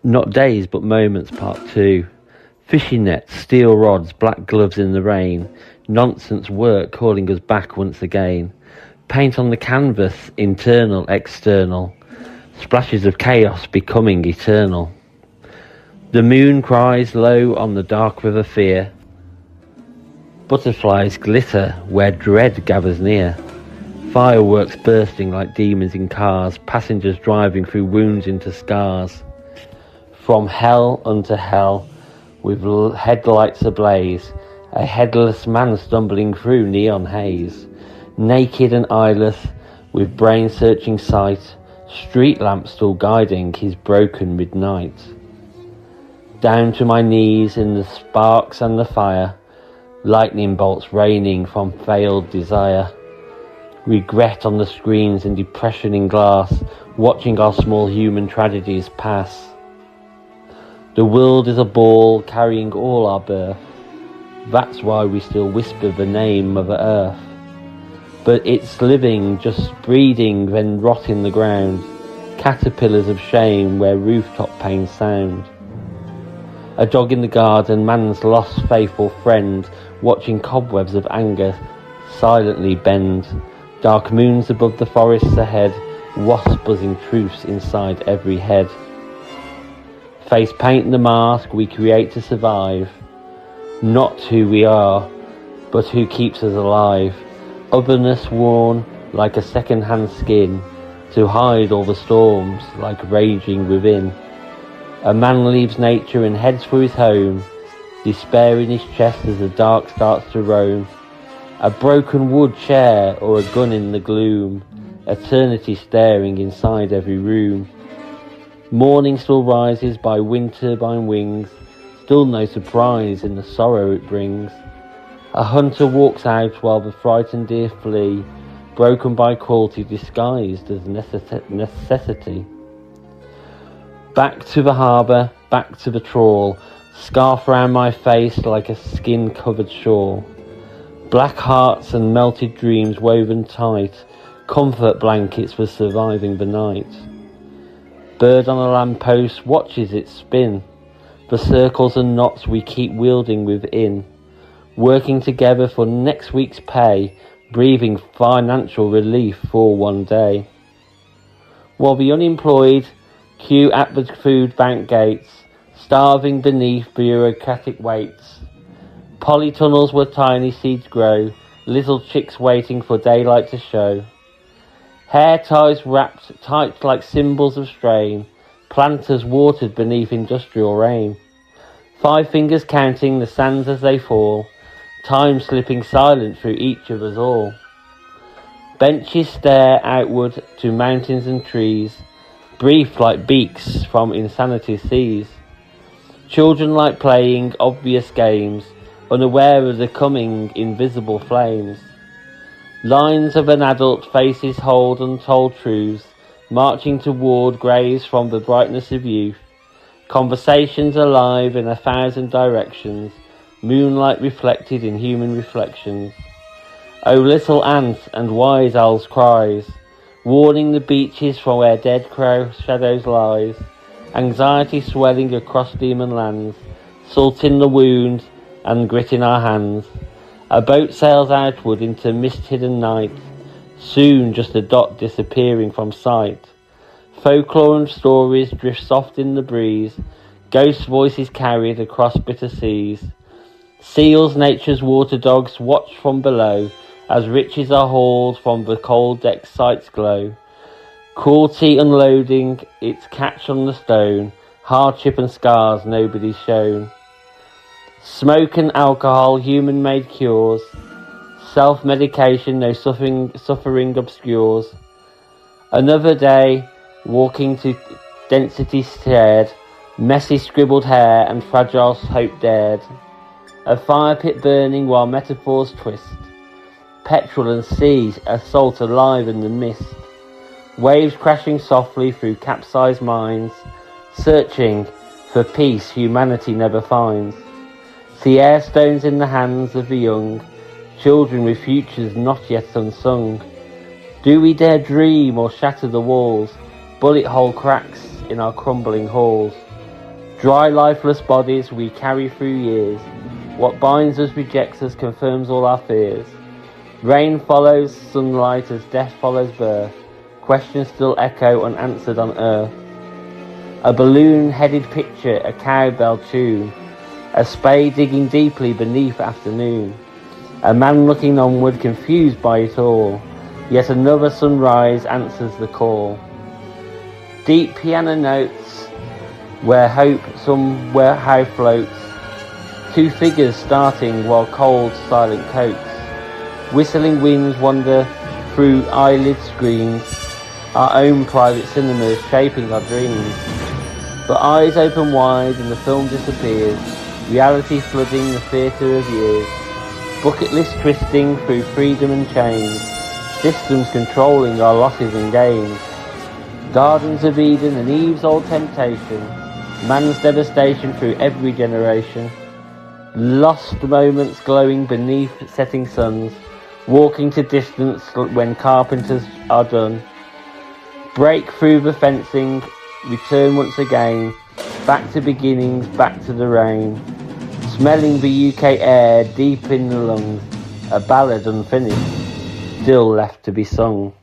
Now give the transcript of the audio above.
Not days, but moments, part two. Fishing nets, steel rods, black gloves in the rain. Nonsense work calling us back once again. Paint on the canvas, internal, external. Splashes of chaos becoming eternal. The moon cries low on the dark river fear. Butterflies glitter where dread gathers near. Fireworks bursting like demons in cars. Passengers driving through wounds into scars. From hell unto hell, with headlights ablaze, a headless man stumbling through neon haze, naked and eyeless, with brain-searching sight, street lamps still guiding his broken midnight. Down to my knees in the sparks and the fire, lightning bolts raining from failed desire, regret on the screens and depression in glass, watching our small human tragedies pass. The world is a ball carrying all our birth. That's why we still whisper the name Mother Earth. But it's living, just breeding, then rot in the ground. Caterpillars of shame where rooftop panes sound. A dog in the garden, man's lost faithful friend, watching cobwebs of anger silently bend. Dark moons above the forests ahead, wasps buzzing truths inside every head. Face paint the mask we create to survive. Not who we are, but who keeps us alive. Otherness worn like a second-hand skin, to hide all the storms like raging within. A man leaves nature and heads for his home, despair in his chest as the dark starts to roam. A broken wood chair or a gun in the gloom, eternity staring inside every room. Morning still rises by wind turbine wings, still no surprise in the sorrow it brings. A hunter walks out while the frightened deer flee, broken by cruelty disguised as necessity. Back to the harbour, back to the trawl, scarf round my face like a skin-covered shawl. Black hearts and melted dreams woven tight, comfort blankets for surviving the night. Bird on a lamppost watches it spin, the circles and knots we keep wielding within, working together for next week's pay, breathing financial relief for one day. While the unemployed queue at the food bank gates, starving beneath bureaucratic weights. Polytunnels where tiny seeds grow, little chicks waiting for daylight to show. Hair ties wrapped tight like symbols of strain, planters watered beneath industrial rain. 5 fingers counting the sands as they fall, time slipping silent through each of us all. Benches stare outward to mountains and trees, brief like beaks from insanity seas. Children like playing obvious games, unaware of the coming invisible flames. Lines of an adult faces hold untold truths, marching toward graves from the brightness of youth. Conversations alive in 1,000 directions, moonlight reflected in human reflections. O little ants and wise owls' cries, warning the beaches from where dead crow shadows lies. Anxiety swelling across demon lands, salt in the wound and grit in our hands. A boat sails outward into mist-hidden night, soon just a dot disappearing from sight. Folklore and stories drift soft in the breeze, ghost voices carried across bitter seas. Seals, nature's water dogs, watch from below, as riches are hauled from the cold deck's sights glow. Cruelty unloading its catch on the stone, hardship and scars nobody's shown. Smoke and alcohol, human-made cures, self-medication no suffering obscures. Another day, walking to density stared, messy scribbled hair and fragile hope dared. A fire pit burning while metaphors twist, petrol and sea, a salt alive in the mist. Waves crashing softly through capsized minds, searching for peace humanity never finds. See air stones in the hands of the young, children with futures not yet unsung. Do we dare dream or shatter the walls, bullet hole cracks in our crumbling halls? Dry, lifeless bodies we carry through years. What binds us, rejects us, confirms all our fears. Rain follows sunlight as death follows birth. Questions still echo unanswered on earth. A balloon-headed picture, a cowbell tune. A spade digging deeply beneath afternoon. A man looking onward, confused by it all. Yet another sunrise answers the call. Deep piano notes, where hope somewhere how floats. Two figures starting while cold, silent coats. Whistling winds wander through eyelid screens. Our own private cinemas shaping our dreams. But eyes open wide and the film disappears. Reality flooding the theatre of years. Bucket list twisting through freedom and change. Systems controlling our losses and gains. Gardens of Eden and Eve's old temptation. Man's devastation through every generation. Lost moments glowing beneath setting suns. Walking to distance when carpenters are done. Break through the fencing, return once again. Back to beginnings, back to the rain. Smelling the UK air deep in the lungs. A ballad unfinished, still left to be sung.